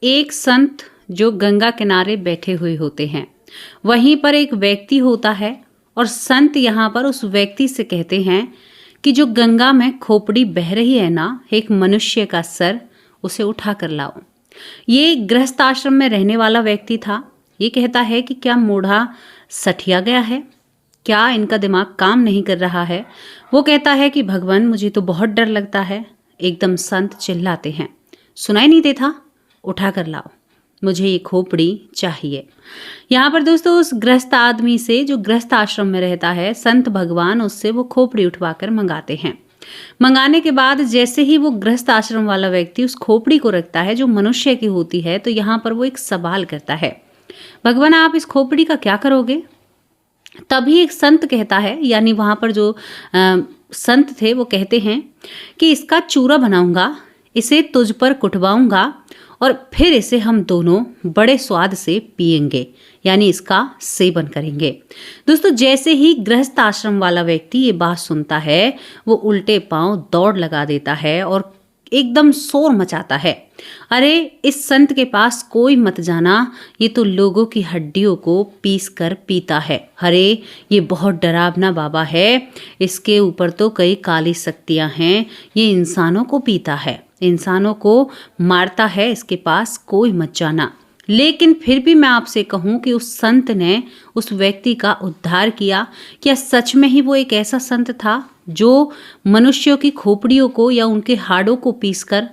एक संत जो गंगा किनारे बैठे हुए होते हैं, वहीं पर एक व्यक्ति होता है और संत यहाँ पर उस व्यक्ति से कहते हैं कि जो गंगा में खोपड़ी बह रही है ना, एक मनुष्य का सर, उसे उठा कर लाओ। ये गृहस्थ आश्रम में रहने वाला व्यक्ति था। ये कहता है कि क्या मूढ़ा सठिया गया है, क्या इनका दिमाग काम नहीं कर रहा है। वो कहता है कि भगवान मुझे तो बहुत डर लगता है। एकदम संत चिल्लाते हैं, सुनाई नहीं देता, उठा कर लाओ, मुझे ये खोपड़ी चाहिए। यहाँ पर दोस्तों उस गृहस्थ आदमी से, जो गृहस्थ आश्रम में रहता है, संत भगवान उससे वो खोपड़ी उठवा कर मंगाते हैं। मंगाने के बाद जैसे ही वो गृहस्थ आश्रम वाला व्यक्ति उस खोपड़ी को रखता है जो मनुष्य की होती है, तो यहाँ पर वो एक सवाल करता है, भगवान आप इस खोपड़ी का क्या करोगे। तभी एक संत कहता है, यानी वहाँ पर जो संत थे वो कहते हैं कि इसका चूरा बनाऊंगा, इसे तुझ पर कुटवाऊंगा और फिर इसे हम दोनों बड़े स्वाद से पिएंगे, यानी इसका सेवन करेंगे। दोस्तों जैसे ही गृहस्थ आश्रम वाला व्यक्ति ये बात सुनता है, वो उल्टे पांव दौड़ लगा देता है और एकदम शोर मचाता है, अरे इस संत के पास कोई मत जाना, ये तो लोगों की हड्डियों को पीस कर पीता है। अरे ये बहुत डरावना बाबा है, इसके ऊपर तो कई काली शक्तियां हैं, ये इंसानों को पीता है, इंसानों को मारता है, इसके पास कोई मत जाना। लेकिन फिर भी मैं आपसे कहूं कि उस संत ने उस व्यक्ति का उद्धार किया। क्या सच में ही वो एक ऐसा संत था जो मनुष्यों की खोपड़ियों को या उनके हाड़ों को पीसकर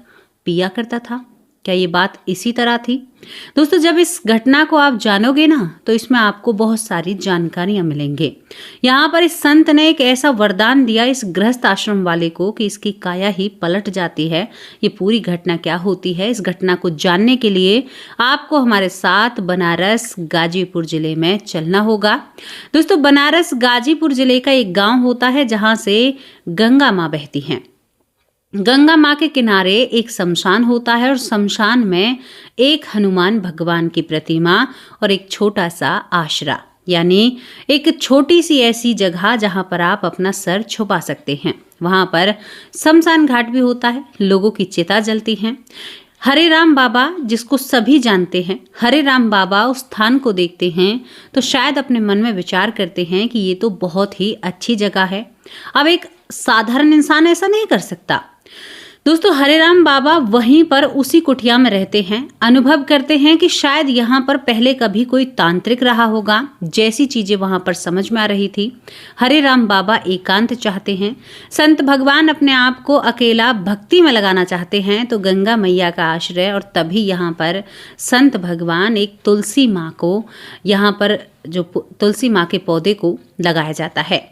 पिया करता था? क्या ये बात इसी तरह थी? दोस्तों जब इस घटना को आप जानोगे ना, तो इसमें आपको बहुत सारी जानकारियां मिलेंगे। यहाँ पर इस संत ने एक ऐसा वरदान दिया इस गृहस्थ आश्रम वाले को कि इसकी काया ही पलट जाती है। ये पूरी घटना क्या होती है, इस घटना को जानने के लिए आपको हमारे साथ बनारस गाजीपुर जिले में चलना होगा। दोस्तों बनारस गाजीपुर जिले का एक गाँव होता है जहाँ से गंगा माँ बहती हैं। गंगा माँ के किनारे एक शमशान होता है और शमशान में एक हनुमान भगवान की प्रतिमा और एक छोटा सा आश्रा, यानी एक छोटी सी ऐसी जगह जहाँ पर आप अपना सर छुपा सकते हैं। वहाँ पर शमशान घाट भी होता है, लोगों की चिता जलती हैं। हरे राम बाबा, जिसको सभी जानते हैं, हरे राम बाबा उस स्थान को देखते हैं तो शायद अपने मन में विचार करते हैं कि ये तो बहुत ही अच्छी जगह है। अब एक साधारण इंसान ऐसा नहीं कर सकता। दोस्तों हरे राम बाबा वहीं पर उसी कुटिया में रहते हैं, अनुभव करते हैं कि शायद यहाँ पर पहले कभी कोई तांत्रिक रहा होगा। जैसी चीजें वहाँ पर समझ में आ रही थी, हरे राम बाबा एकांत चाहते हैं। संत भगवान अपने आप को अकेला भक्ति में लगाना चाहते हैं, तो गंगा मैया का आश्रय, और तभी यहाँ पर संत भगवान एक तुलसी माँ को, यहाँ पर जो तुलसी माँ के पौधे को लगाया जाता है।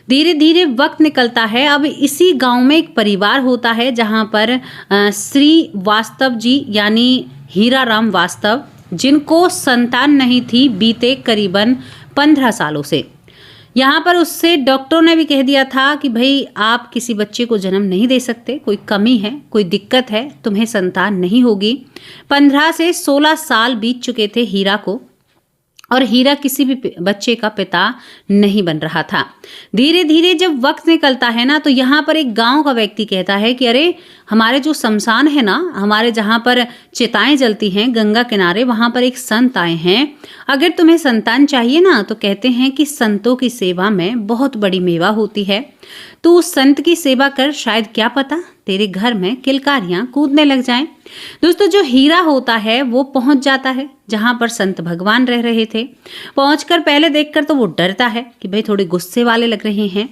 धीरे धीरे वक्त निकलता है। अब इसी गांव में एक परिवार होता है जहां पर श्री वास्तव जी, यानी हीरा राम वास्तव, जिनको संतान नहीं थी बीते करीबन 15 सालों से। यहाँ पर उससे डॉक्टरों ने भी कह दिया था कि भाई आप किसी बच्चे को जन्म नहीं दे सकते, कोई कमी है, कोई दिक्कत है, तुम्हें संतान नहीं होगी। 15 से 16 साल बीत चुके थे हीरा को, और हीरा किसी भी बच्चे का पिता नहीं बन रहा था। धीरे धीरे जब वक्त निकलता है ना, तो यहाँ पर एक गांव का व्यक्ति कहता है कि अरे हमारे जो शमशान है ना, हमारे जहाँ पर चिताएं जलती हैं गंगा किनारे, वहाँ पर एक संत आए हैं। अगर तुम्हें संतान चाहिए ना, तो कहते हैं कि संतों की सेवा में बहुत बड़ी मेवा होती है, तो उस संत की सेवा कर, शायद क्या पता तेरे घर में किलकारियां कूदने लग जाएं। दोस्तों जो हीरा होता है वो पहुंच जाता है जहां पर संत भगवान रह रहे थे। पहुंचकर पहले देखकर तो वो डरता है कि भाई थोड़े गुस्से वाले लग रहे हैं।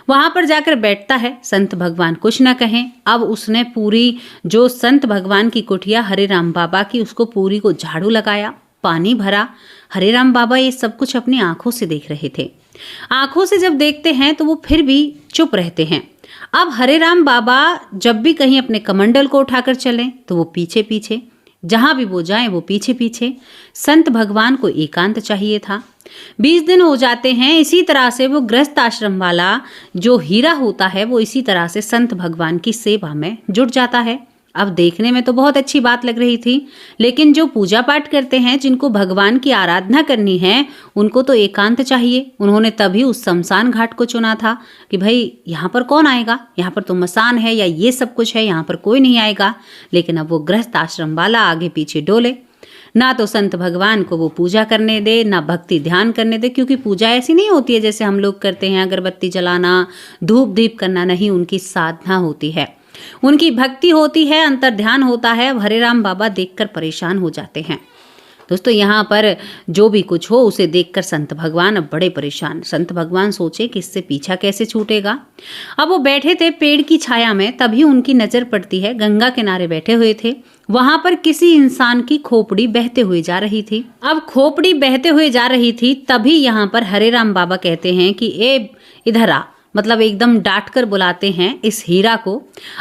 वहां पर जाकर बैठता है, संत भगवान कुछ ना कहें। अब उसने पूरी जो संत भगवान की कुटिया हरे राम बाबा की, उसको पूरी को झाड़ू लगाया, पानी भरा। हरे राम बाबा ये सब कुछ अपनी आंखों से देख रहे थे। आंखों से जब देखते हैं तो वो फिर भी चुप रहते हैं। अब हरे राम बाबा जब भी कहीं अपने कमंडल को उठाकर चलें तो वो पीछे पीछे, जहां भी वो जाएं वो पीछे पीछे। संत भगवान को एकांत चाहिए था। 20 दिन हो जाते हैं। इसी तरह से वो गृहस्थ आश्रम वाला जो हीरा होता है वो इसी तरह से संत भगवान की सेवा में जुट जाता है। अब देखने में तो बहुत अच्छी बात लग रही थी, लेकिन जो पूजा पाठ करते हैं, जिनको भगवान की आराधना करनी है, उनको तो एकांत चाहिए। उन्होंने तभी उस शमशान घाट को चुना था कि भाई यहाँ पर कौन आएगा, यहाँ पर तो मसान है या ये सब कुछ है, यहाँ पर कोई नहीं आएगा। लेकिन अब वो गृहस्थ आश्रम वाला आगे पीछे डोले, ना तो संत भगवान को वो पूजा करने दे, ना भक्ति ध्यान करने दे, क्योंकि पूजा ऐसी नहीं होती है जैसे हम लोग करते हैं, अगरबत्ती जलाना, धूप दीप करना। नहीं, उनकी साधना होती है, उनकी भक्ति होती है, अंतर ध्यान होता है। हरे राम बाबा देखकर परेशान हो जाते हैं। दोस्तों, यहाँ पर जो भी कुछ हो उसे देखकर संत भगवान अब बड़े परेशान। संत भगवान सोचे कि इससे पीछा कैसे छूटेगा। अब वो बैठे थे पेड़ की छाया में, तभी उनकी नजर पड़ती है, गंगा किनारे बैठे हुए थे, वहां पर किसी इंसान की खोपड़ी बहते हुए जा रही थी। अब खोपड़ी बहते हुए जा रही थी, तभी यहाँ पर हरे राम बाबा कहते हैं कि ए इधर आ, मतलब एकदम डांट कर बुलाते हैं इस हीरा को।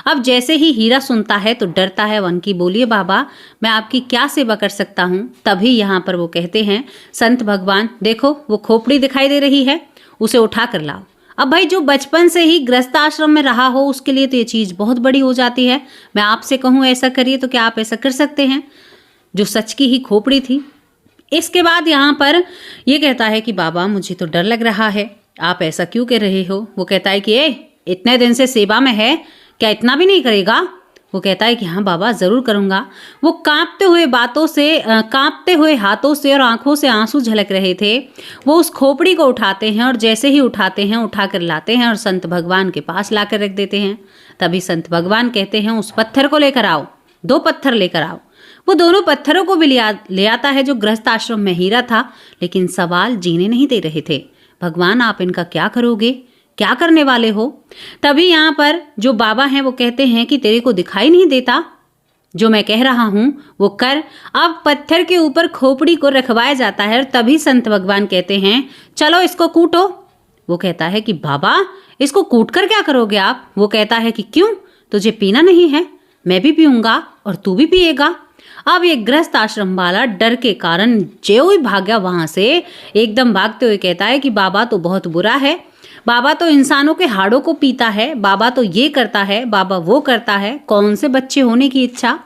अब जैसे ही हीरा सुनता है तो डरता है, वन की बोलिए बाबा, मैं आपकी क्या सेवा कर सकता हूँ। तभी यहाँ पर वो कहते हैं, संत भगवान देखो वो खोपड़ी दिखाई दे रही है, उसे उठा कर लाओ। अब भाई जो बचपन से ही गृहस्थ आश्रम में रहा हो उसके लिए तो ये चीज़ बहुत बड़ी हो जाती है। मैं आपसे कहूँ ऐसा करिए तो क्या आप ऐसा कर सकते हैं? जो सच की ही खोपड़ी थी। इसके बाद यहाँ पर ये कहता है कि बाबा मुझे तो डर लग रहा है, आप ऐसा क्यों कह रहे हो? वो कहता है कि इतने दिन से सेवा में है, क्या इतना भी नहीं करेगा? वो कहता है कि हाँ बाबा ज़रूर करूँगा। वो कांपते हुए हाथों से और आंखों से आंसू झलक रहे थे। वो उस खोपड़ी को उठाते हैं और जैसे ही उठाते हैं, उठा कर लाते हैं और संत भगवान के पास ला कर रख देते हैं। तभी संत भगवान कहते हैं, उस पत्थर को लेकर आओ, 2 पत्थर लेकर आओ। वो दोनों पत्थरों को भी ले आता है जो गृहस्थ आश्रम में हीरा था, लेकिन सवाल जीने नहीं दे रहे थे। भगवान आप इनका क्या करोगे, क्या करने वाले हो? तभी यहाँ पर जो बाबा हैं वो कहते हैं कि तेरे को दिखाई नहीं देता, जो मैं कह रहा हूँ वो कर। अब पत्थर के ऊपर खोपड़ी को रखवाया जाता है और तभी संत भगवान कहते हैं, चलो इसको कूटो। वो कहता है कि बाबा इसको कूट कर क्या करोगे आप? वो कहता है कि क्यों, तुझे पीना नहीं है? मैं भी पीऊंगा और तू भी पिएगा। अब ये गृहस्थ आश्रम वाला डर के कारण जो ही भाग गया वहां से, एकदम भागते हुए कहता है कि बाबा तो बहुत बुरा है, बाबा तो इंसानों के हाड़ों को पीता है, बाबा तो ये करता है, बाबा वो करता है। कौन से बच्चे होने की इच्छा,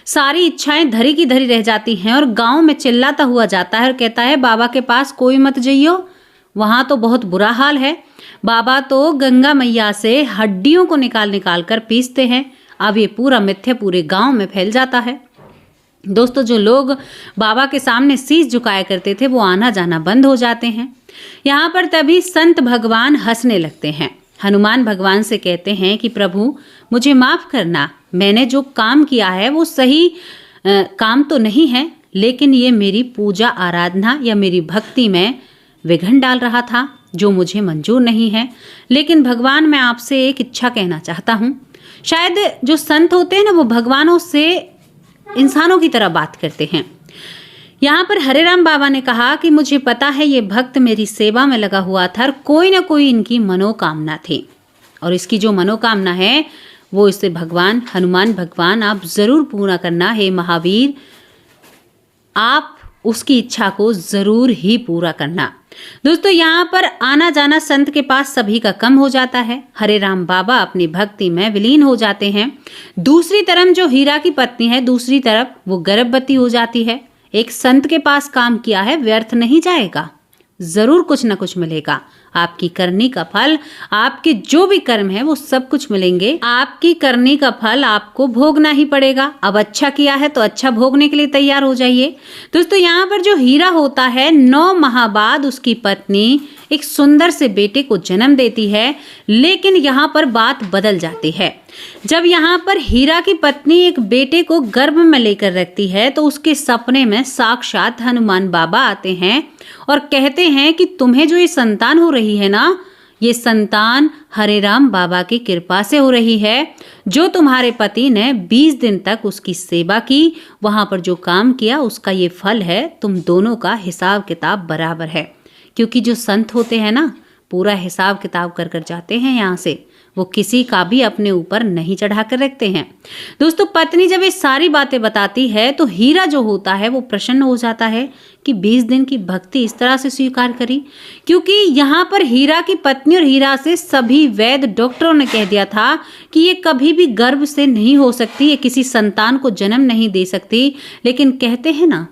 सारी इच्छाएं धरी की धरी रह जाती हैं। और गांव में चिल्लाता हुआ जाता है और कहता है बाबा के पास कोई मत जाइयो, वहां तो बहुत बुरा हाल है। बाबा तो गंगा मैया से हड्डियों को निकाल कर पीसते हैं। अब ये पूरा मिथ्या पूरे गांव में फैल जाता है। दोस्तों, जो लोग बाबा के सामने शीश झुकाया करते थे वो आना जाना बंद हो जाते हैं। यहाँ पर तभी संत भगवान हंसने लगते हैं। हनुमान भगवान से कहते हैं कि प्रभु मुझे माफ़ करना, मैंने जो काम किया है वो सही काम तो नहीं है, लेकिन ये मेरी पूजा आराधना या मेरी भक्ति में विघ्न डाल रहा था, जो मुझे मंजूर नहीं है। लेकिन भगवान मैं आपसे एक इच्छा कहना चाहता हूँ। शायद जो संत होते हैं ना वो भगवानों से इंसानों की तरह बात करते हैं। यहाँ पर हरे राम बाबा ने कहा कि मुझे पता है ये भक्त मेरी सेवा में लगा हुआ था और कोई ना कोई इनकी मनोकामना थी, और इसकी जो मनोकामना है वो इसे भगवान हनुमान भगवान आप ज़रूर पूरा करना। हे महावीर, आप उसकी इच्छा को ज़रूर ही पूरा करना। दोस्तों, यहाँ पर आना जाना संत के पास सभी का कम हो जाता है। हरे राम बाबा अपनी भक्ति में विलीन हो जाते हैं। दूसरी तरफ जो हीरा की पत्नी है, दूसरी तरफ वो गर्भवती हो जाती है। एक संत के पास काम किया है व्यर्थ नहीं जाएगा, ज़रूर कुछ ना कुछ मिलेगा। आपकी करनी का फल, आपके जो भी कर्म है वो सब कुछ मिलेंगे। आपकी करनी का फल आपको भोगना ही पड़ेगा। अब अच्छा किया है तो अच्छा भोगने के लिए तैयार हो जाइए। दोस्तों, यहाँ पर जो हीरा होता है, 9 माह बाद उसकी पत्नी एक सुंदर से बेटे को जन्म देती है। लेकिन यहाँ पर बात बदल जाती है। जब यहाँ पर हीरा की पत्नी एक बेटे को गर्भ में लेकर रखती है तो उसके सपने में साक्षात हनुमान बाबा आते हैं और कहते हैं कि तुम्हें जो ये संतान हो रही है ना, ये संतान हरे राम बाबा की कृपा से हो रही है। जो तुम्हारे पति ने 20 दिन तक उसकी सेवा की, वहाँ पर जो काम किया उसका ये फल है। तुम दोनों का हिसाब किताब बराबर है। क्योंकि जो संत होते हैं ना, पूरा हिसाब किताब कर जाते हैं यहाँ से। वो किसी का भी अपने ऊपर नहीं चढ़ा कर रखते हैं। दोस्तों, पत्नी जब ये सारी बातें बताती है तो हीरा जो होता है वो प्रसन्न हो जाता है कि 20 दिन की भक्ति इस तरह से स्वीकार करी, क्योंकि यहाँ पर हीरा की पत्नी और हीरा से सभी वैद्य डॉक्टरों ने कह दिया था कि ये कभी भी गर्भ से नहीं हो सकती, ये किसी संतान को जन्म नहीं दे सकती। लेकिन कहते हैं ना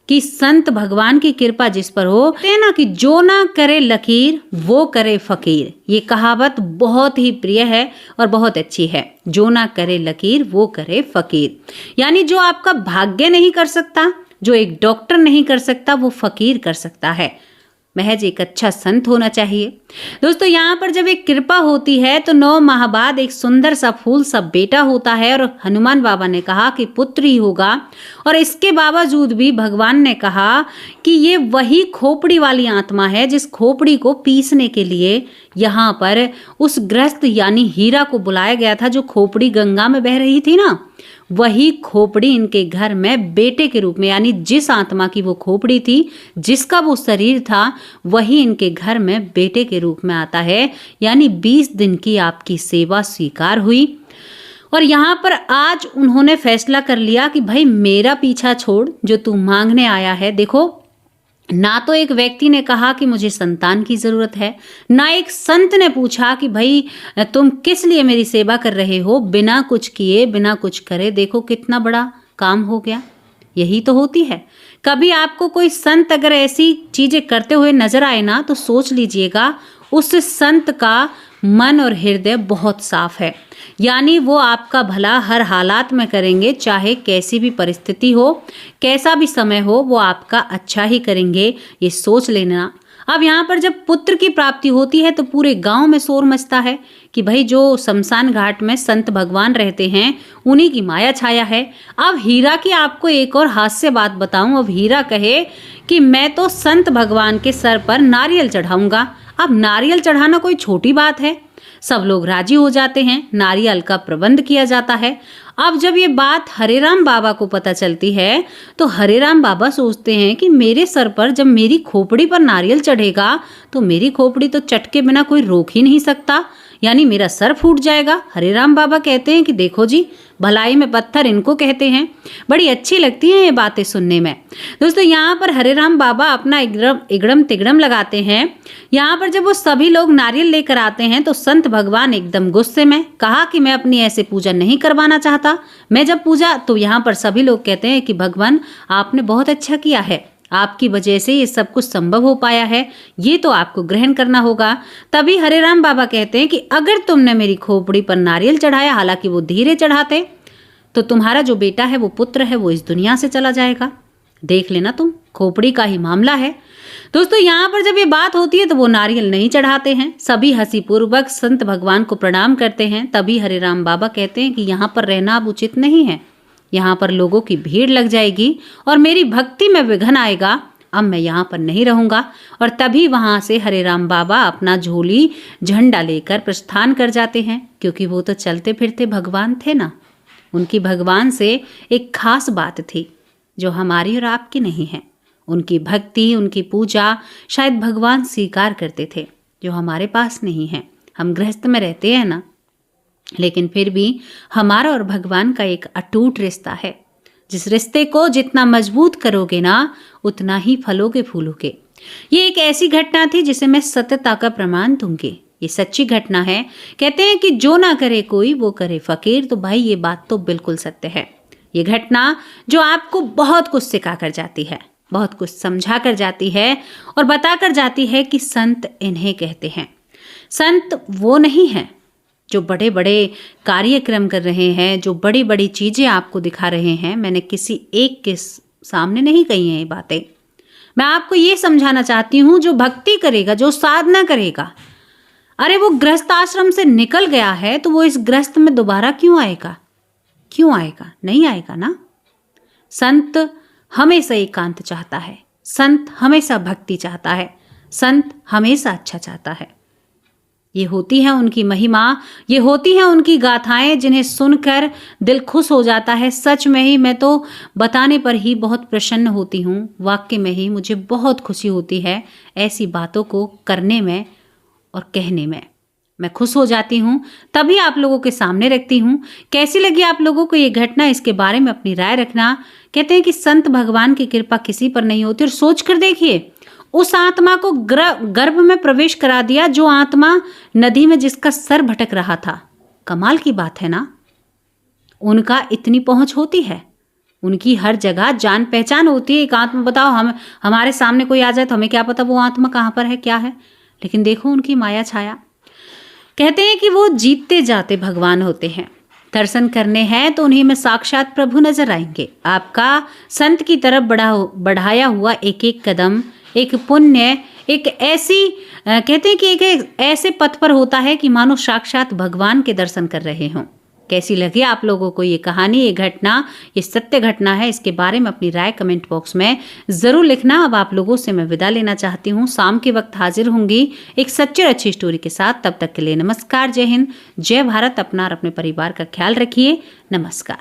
कि संत भगवान की कृपा जिस पर हो, कहते हैं ना कि जो ना करे लकीर वो करे फकीर। ये कहावत बहुत ही प्रिय है और बहुत अच्छी है। जो ना करे लकीर वो करे फकीर, यानी जो आपका भाग्य नहीं कर सकता, जो एक डॉक्टर नहीं कर सकता, वो फकीर कर सकता है। महज एक अच्छा संत होना चाहिए। दोस्तों, यहाँ पर जब एक कृपा होती है तो 9 माह बाद एक सुंदर सा फूल सा बेटा होता है और हनुमान बाबा ने कहा कि पुत्र ही होगा। और इसके बावजूद भी भगवान ने कहा कि ये वही खोपड़ी वाली आत्मा है जिस खोपड़ी को पीसने के लिए यहाँ पर उस ग्रस्त यानी हीरा को बुलाया गया था, जो खोपड़ी गंगा में बह रही थी ना, वही खोपड़ी इनके घर में बेटे के रूप में, यानी जिस आत्मा की वो खोपड़ी थी, जिसका वो शरीर था, वही इनके घर में बेटे के रूप में आता है। यानी 20 दिन की आपकी सेवा स्वीकार हुई और यहाँ पर आज उन्होंने फैसला कर लिया कि भाई मेरा पीछा छोड़, जो तू मांगने आया है। देखो, ना तो एक व्यक्ति ने कहा कि मुझे संतान की जरूरत है, ना एक संत ने पूछा कि भाई तुम किस लिए मेरी सेवा कर रहे हो, बिना कुछ किए बिना कुछ करे। देखो कितना बड़ा काम हो गया। यही तो होती है। कभी आपको कोई संत अगर ऐसी चीजें करते हुए नजर आए ना, तो सोच लीजिएगा उस संत का मन और हृदय बहुत साफ है, यानी वो आपका भला हर हालात में करेंगे, चाहे कैसी भी परिस्थिति हो, कैसा भी समय हो, वो आपका अच्छा ही करेंगे। ये सोच लेना। अब यहाँ पर जब पुत्र की प्राप्ति होती है तो पूरे गांव में शोर मचता है कि भाई जो शमशान घाट में संत भगवान रहते हैं उन्हीं की माया छाया है। अब हीरा की आपको एक और हास्य बात बताऊं। अब हीरा कहे कि मैं तो संत भगवान के सर पर नारियल चढ़ाऊंगा। अब नारियल चढ़ाना कोई छोटी बात है। सब लोग राजी हो जाते हैं, नारियल का प्रबंध किया जाता है। अब जब ये बात हरेराम बाबा को पता चलती है तो हरेराम बाबा सोचते हैं कि मेरे सर पर जब मेरी खोपड़ी पर नारियल चढ़ेगा तो मेरी खोपड़ी तो चटके बिना कोई रोक ही नहीं सकता, यानी मेरा सर फूट जाएगा। हरेराम बाबा कहते हैं कि देखो जी, भलाई में पत्थर इनको कहते हैं। बड़ी अच्छी लगती हैं ये बातें सुनने में। दोस्तों, यहाँ पर हरेराम बाबा अपना इगड़म तिगड़म लगाते हैं। यहाँ पर जब वो सभी लोग नारियल लेकर आते हैं तो संत भगवान एकदम गुस्से में कहा कि मैं अपनी ऐसे पूजा नहीं करवाना चाहता। मैं जब पूजा, तो यहाँ पर सभी लोग कहते हैं कि भगवान आपने बहुत अच्छा किया है, आपकी वजह से ये सब कुछ संभव हो पाया है, ये तो आपको ग्रहण करना होगा। तभी हरेराम बाबा कहते हैं कि अगर तुमने मेरी खोपड़ी पर नारियल चढ़ाया, हालांकि वो धीरे चढ़ाते, तो तुम्हारा जो बेटा है वो पुत्र है वो इस दुनिया से चला जाएगा। देख लेना तुम, खोपड़ी का ही मामला है। दोस्तों, यहाँ पर जब ये बात होती है तो वो नारियल नहीं चढ़ाते हैं। सभी हंसी पूर्वक संत भगवान को प्रणाम करते हैं। तभी हरेराम बाबा कहते हैं कि यहाँ पर रहना अब उचित नहीं है, यहाँ पर लोगों की भीड़ लग जाएगी और मेरी भक्ति में विघ्न आएगा। अब मैं यहाँ पर नहीं रहूँगा। और तभी वहाँ से हरेराम बाबा अपना झोली झंडा लेकर प्रस्थान कर जाते हैं, क्योंकि वो तो चलते फिरते भगवान थे ना। उनकी भगवान से एक खास बात थी जो हमारी और आपकी नहीं है। उनकी भक्ति, उनकी पूजा शायद भगवान स्वीकार करते थे, जो हमारे पास नहीं है। हम गृहस्थ में रहते हैं ना, लेकिन फिर भी हमारा और भगवान का एक अटूट रिश्ता है। जिस रिश्ते को जितना मजबूत करोगे ना, उतना ही फलोगे फूलोगे। ये एक ऐसी घटना थी जिसे मैं सत्यता का प्रमाण दूंगी। ये सच्ची घटना है। कहते हैं कि जो ना करे कोई वो करे फकीर। तो भाई ये बात तो बिल्कुल सत्य है। ये घटना जो आपको बहुत कुछ सिखा कर जाती है, बहुत कुछ समझा कर जाती है और बता कर जाती है कि संत इन्हें कहते हैं। संत वो नहीं है जो बड़े बड़े कार्यक्रम कर रहे हैं, जो बड़ी बड़ी चीज़ें आपको दिखा रहे हैं। मैंने किसी एक के सामने नहीं कही हैं ये बातें। मैं आपको ये समझाना चाहती हूँ, जो भक्ति करेगा, जो साधना करेगा, अरे वो गृहस्थ आश्रम से निकल गया है तो वो इस गृहस्थ में दोबारा क्यों आएगा? क्यों आएगा? नहीं आएगा ना। संत हमेशा एकांत चाहता है, संत हमेशा भक्ति चाहता है, संत हमेशा अच्छा चाहता है। ये होती है उनकी महिमा, ये होती है उनकी गाथाएं जिन्हें सुनकर दिल खुश हो जाता है। सच में ही मैं तो बताने पर ही बहुत प्रसन्न होती हूँ। वाकई में ही मुझे बहुत खुशी होती है ऐसी बातों को करने में और कहने में। मैं खुश हो जाती हूँ, तभी आप लोगों के सामने रखती हूँ। कैसी लगी आप लोगों को ये घटना, इसके बारे में अपनी राय रखना। कहते हैं कि संत भगवान की कृपा किसी पर नहीं होती, और सोच कर देखिए, उस आत्मा को गर्भ में प्रवेश करा दिया, जो आत्मा नदी में जिसका सर भटक रहा था। कमाल की बात है ना। उनका इतनी पहुंच होती है, उनकी हर जगह जान पहचान होती है। एक आत्मा, बताओ, हमारे सामने कोई आ जाए तो हमें क्या पता वो आत्मा कहाँ पर है, क्या है, लेकिन देखो उनकी माया छाया। कहते हैं कि वो जीतते जाते भगवान होते हैं। दर्शन करने हैं तो उन्हीं में साक्षात प्रभु नजर आएंगे। आपका संत की तरफ बढ़ाया हुआ एक एक कदम, एक पुण्य, एक ऐसी कहते हैं कि एक ऐसे पथ पर होता है कि मानो साक्षात भगवान के दर्शन कर रहे हों। कैसी लगी आप लोगों को ये कहानी, ये घटना, ये सत्य घटना है, इसके बारे में अपनी राय कमेंट बॉक्स में ज़रूर लिखना। अब आप लोगों से मैं विदा लेना चाहती हूँ। शाम के वक्त हाजिर होंगी एक सच्ची और अच्छी स्टोरी के साथ। तब तक के लिए नमस्कार, जय हिंद, जय भारत। अपना और अपने परिवार का ख्याल रखिए। नमस्कार।